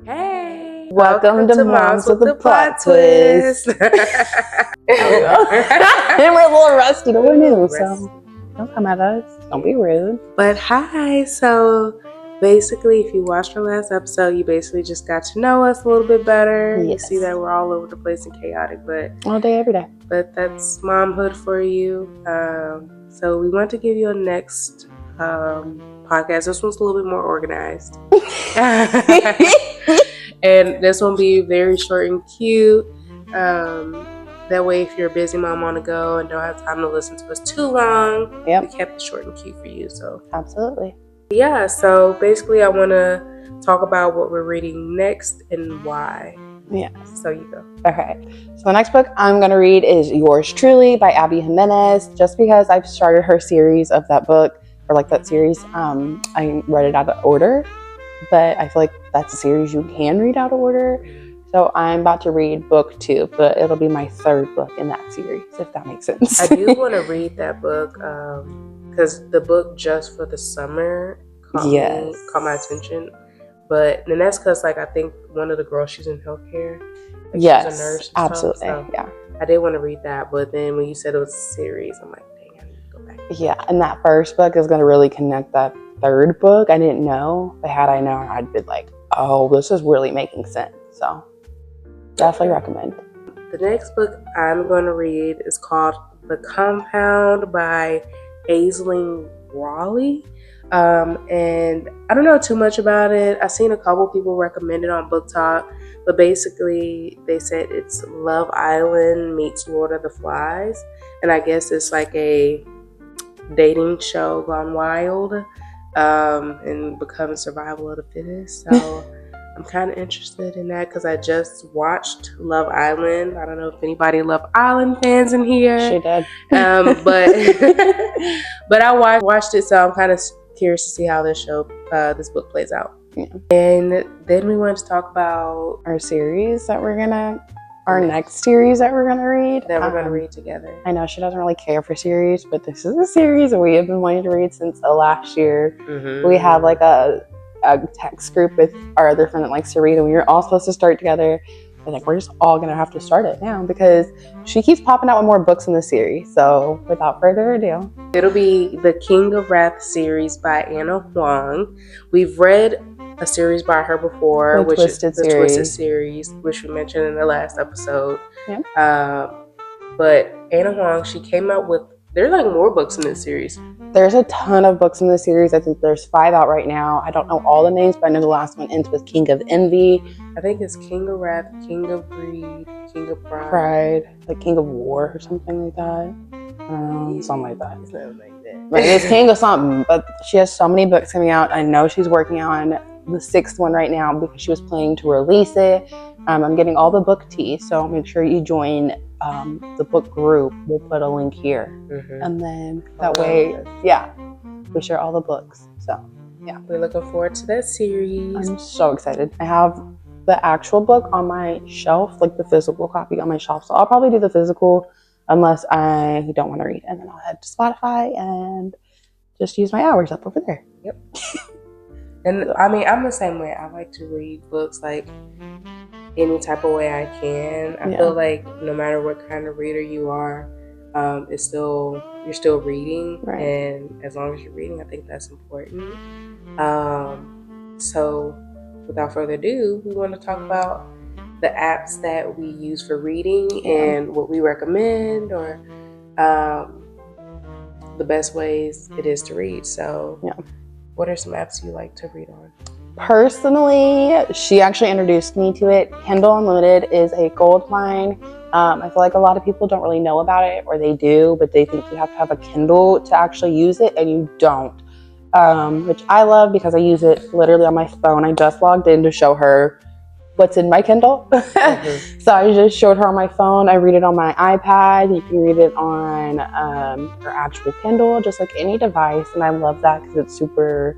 Hey, Welcome to Moms with the Plot Twist. There we go. And we're a little rusty, but we're new, so don't come at us. Don't be rude. But hi, so basically, if you watched our last episode, you basically just got to know us a little bit better. Yes. You see that we're all over the place and chaotic, but All day, every day. But that's momhood for you. So we want to give you a next podcast. This one's a little bit more organized. And this one will be very short and cute. That way, if you're a busy mom on the go and don't have time to listen to us too long, we kept it short and cute for you. So absolutely. Yeah, so basically I want to talk about what we're reading next and why. Yeah. So you go. Okay. So the next book I'm going to read is Yours Truly by Abby Jimenez. Just because I've started her series of that book, or like that series, I read it out of order. But I feel like that's a series you can read out of order. So I'm about to read book 2, but it'll be my 3rd book in that series, if that makes sense. I do want to read that book because the book just for the summer caught my attention. But then that's because like I think one of the girls, she's in healthcare. Like she's a nurse. Absolutely. So yeah. I did want to read that, but then when you said it was a series, I'm like, dang, I need to go back. Yeah, and that first book is going to really connect that 3rd book. I didn't know, but had I known, I'd be like, oh, this is really making sense. So definitely recommend. The next book I'm going to read is called The Compound by Aisling Raleigh. And I don't know too much about it. I've seen a couple people recommend it on Book Talk, but basically they said it's Love Island meets Lord of the Flies, and I guess it's like a dating show gone wild, and becoming survival of the fittest. So I'm kind of interested in that because I just watched Love Island. I don't know if anybody Love Island fans in here. She did. But I watched it, so I'm kind of curious to see how this book plays out. Yeah. And then we wanted to talk about our series that our next series that we're gonna read. That we're gonna read together. I know she doesn't really care for series, but this is a series that we have been wanting to read since last year. Mm-hmm. We have like a text group with our other friend that likes to read, and we were all supposed to start together. I think we're just all gonna have to start it now because she keeps popping out with more books in the series. So without further ado, it'll be the King of Wrath series by Anna Huang. We've read a series by her before, which is the Twisted series, which we mentioned in the last episode. Yeah. But Anna Huang, she came out with, there's like more books in this series. There's a ton of books in the series. I think there's 5 out right now. I don't know all the names, but I know the last one ends with King of Envy. I think it's King of Wrath, King of Greed, King of Pride, like King of War or something like that. Something like that. But it's King of something. But she has so many books coming out. I know she's working on the 6th one right now because she was planning to release it. I'm getting all the book tea, so make sure you join the book group. We'll put a link here. Mm-hmm. And then that way, we share all the books. So, yeah. We're looking forward to that series. I'm so excited. I have the actual book on my shelf, like the physical copy on my shelf. So I'll probably do the physical unless I don't want to read. And then I'll head to Spotify and just use my hours up over there. Yep. And I mean, I'm the same way. I like to read books like any type of way I can. I feel like no matter what kind of reader you are, you're still reading, right. And as long as you're reading, I think that's important. So without further ado, we want to talk about the apps that we use for reading and what we recommend, or the best ways it is to read. So what are some apps you like to read on? Personally, she actually introduced me to it. Kindle Unlimited is a gold mine. I feel like a lot of people don't really know about it, or they do, but they think you have to have a Kindle to actually use it, and you don't. Which I love because I use it literally on my phone. I just logged in to show her what's in my Kindle. Mm-hmm. So I just showed her on my phone. I read it on my iPad. You can read it on her actual Kindle, just like any device. And I love that because it's super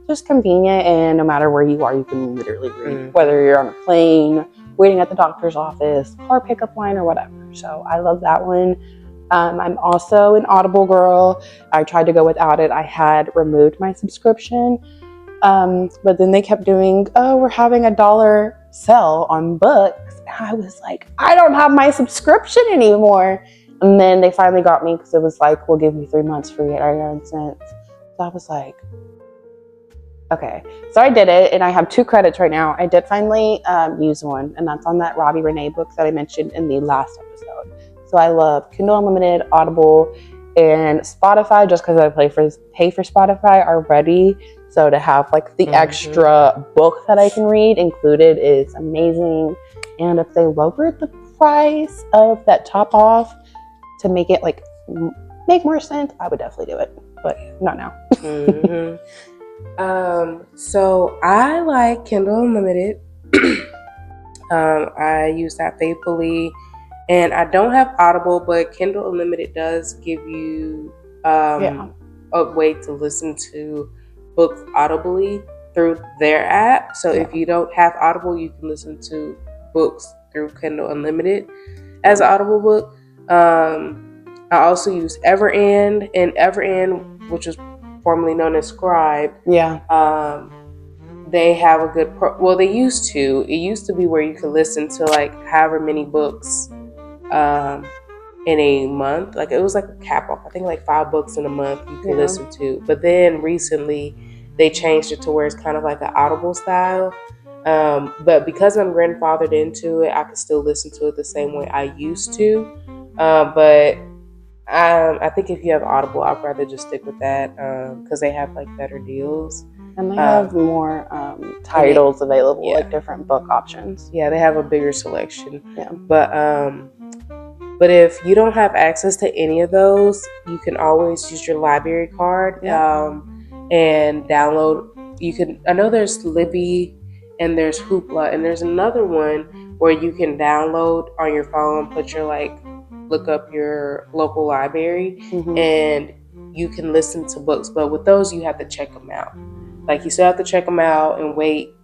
just convenient, and no matter where you are, you can literally read, whether you're on a plane, waiting at the doctor's office, car pickup line, or whatever. So I love that one. I'm also an Audible girl. I tried to go without it. I had removed my subscription But then they kept doing, oh, we're having $1 sale on books. And I was like, I don't have my subscription anymore. And then they finally got me because it was like, we'll give you 3 months free at 99¢. So I was like, okay. So I did it, and I have 2 credits right now. I did finally use one, and that's on that Robbie Renee book that I mentioned in the last episode. So I love Kindle Unlimited, Audible, and Spotify just because I pay for Spotify already. So to have like the extra book that I can read included is amazing. And if they lowered the price of that top off to make it like make more sense, I would definitely do it. But not now. So I like Kindle Unlimited. I use that faithfully, and I don't have Audible, but Kindle Unlimited does give you a way to listen to books audibly through their app. So if you don't have Audible, you can listen to books through Kindle Unlimited as an Audible book. I also use Everend, and Everend, which was formerly known as Scribe. They have a good well, they used to. It used to be where you could listen to like however many books in a month. Like it was like a cap off. I think like 5 books in a month you could listen to. But then recently they changed it to where it's kind of like an Audible style. But because I'm grandfathered into it, I can still listen to it the same way I used to. But I think if you have Audible, I'd rather just stick with that because they have like better deals. And they have more titles available, like different book options. Yeah, they have a bigger selection. Yeah. But if you don't have access to any of those, you can always use your library card and download. I know there's Libby and there's Hoopla, and there's another one where you can download on your phone, look up your local library, and you can listen to books. But with those, you have to check them out. Like you still have to check them out and wait,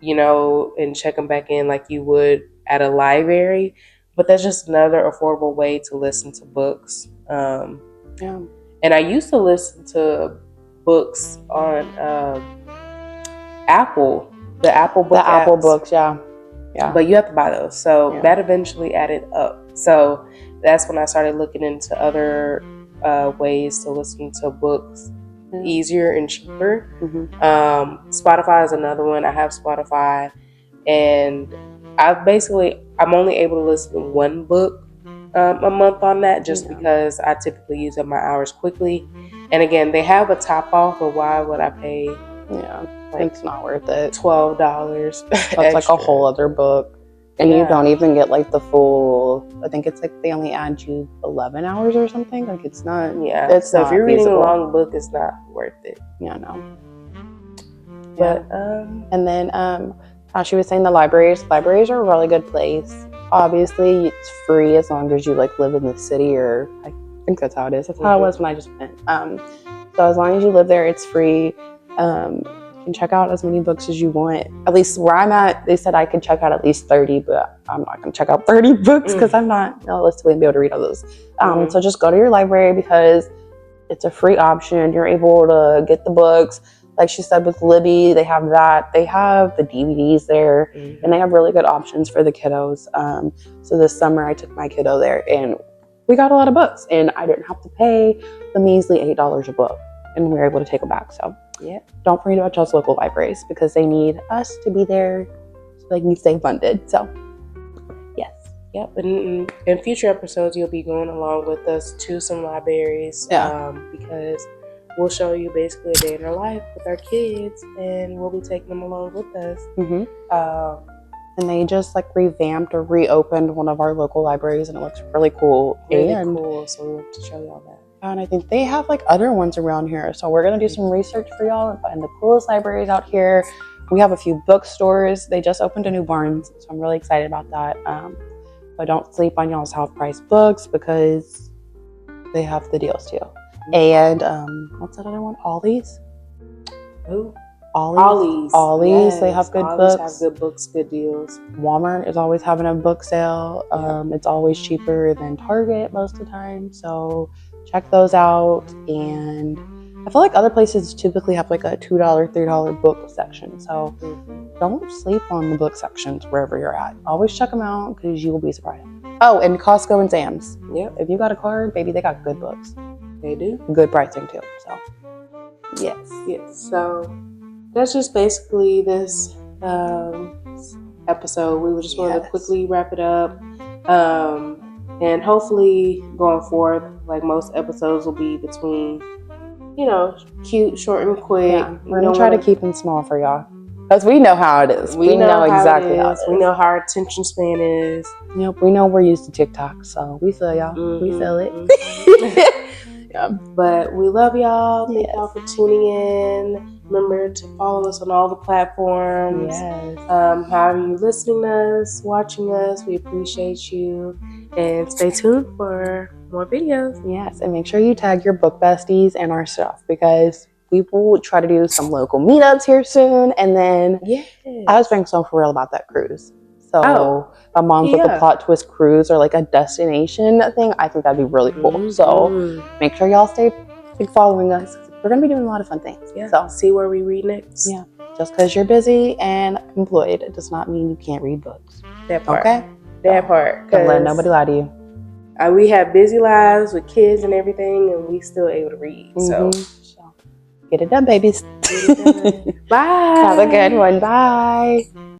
and check them back in like you would at a library. But that's just another affordable way to listen to books. And I used to listen to books on Apple, the Apple book. The Apple books, yeah. But you have to buy those. So that eventually added up. So that's when I started looking into other ways to listen to books easier and cheaper. Spotify is another one. I have Spotify, and I'm only able to listen to 1 book a month on that, just because I typically use up my hours quickly. And again, they have a top off, but why would I pay? It's not worth it. $12. That's like a whole other book. And you don't even get like the full, I think it's like they only add you 11 hours or something. Like it's not, so if you're reading a long book, it's not worth it. But, and then, she was saying libraries are a really good place. Obviously it's free as long as you like live in the city, or I think that's how it is. That's how it was when I just went. So as long as you live there, it's free. You can check out as many books as you want. At least where I'm at, they said I could check out at least 30, but I'm not going to check out 30 books because I'm not realistically be able to read all those. So just go to your library because it's a free option. You're able to get the books. Like she said with Libby, they have that. They have the DVDs there, and they have really good options for the kiddos. So this summer I took my kiddo there, and we got a lot of books, and I didn't have to pay the measly $8 a book, and we were able to take them back. So don't forget about those local libraries because they need us to be there so they can stay funded. So and in future episodes you'll be going along with us to some libraries because we'll show you basically a day in our life with our kids, and we'll be taking them along with us. And they just like revamped or reopened one of our local libraries, and it looks really cool. Cool. So we want to show y'all that. And I think they have like other ones around here. So we're going to do some research for y'all and find the coolest libraries out here. We have a few bookstores. They just opened a new Barnes, so I'm really excited about that. But don't sleep on y'all's half-price books because they have the deals too. And what's that other one? Ollie's? Who? Ollie's. Yes. They have good Ollie's books. Have good books, good deals. Walmart is always having a book sale. It's always cheaper than Target most of the time. So check those out. And I feel like other places typically have like a $2, $3 book section. So don't sleep on the book sections wherever you're at. Always check them out because you will be surprised. Oh, and Costco and Sam's. Yep, If you got a card, baby, they got good books. they do. Good pricing too. So yes. So that's just basically this episode. We just wanted to quickly wrap it up. And hopefully going forward, like most episodes will be between, cute, short and quick. Yeah, we're going to try to keep them small for y'all. Because we know how it is. We know exactly how it is. We know how our attention span is. Yep, we know we're used to TikTok, so we feel y'all. We feel it. Yeah. But we love y'all. Thank y'all for tuning in. Remember to follow us on all the platforms. Yes. However you're listening to us, watching us, we appreciate you. And stay tuned for more videos. Yes, and make sure you tag your book besties and our stuff because we will try to do some local meetups here soon. And then I was being so for real about that cruise. So my mom's with the plot twist cruise or like a destination thing. I think that'd be really cool. So make sure y'all stay following us. We're going to be doing a lot of fun things. Yeah. So see where we read next. Yeah. Just because you're busy and employed, it does not mean you can't read books. That part. Okay? That part. Don't let nobody lie to you. We have busy lives with kids and everything, and we still able to read. So get it done, babies. Bye. Have a good one. Bye.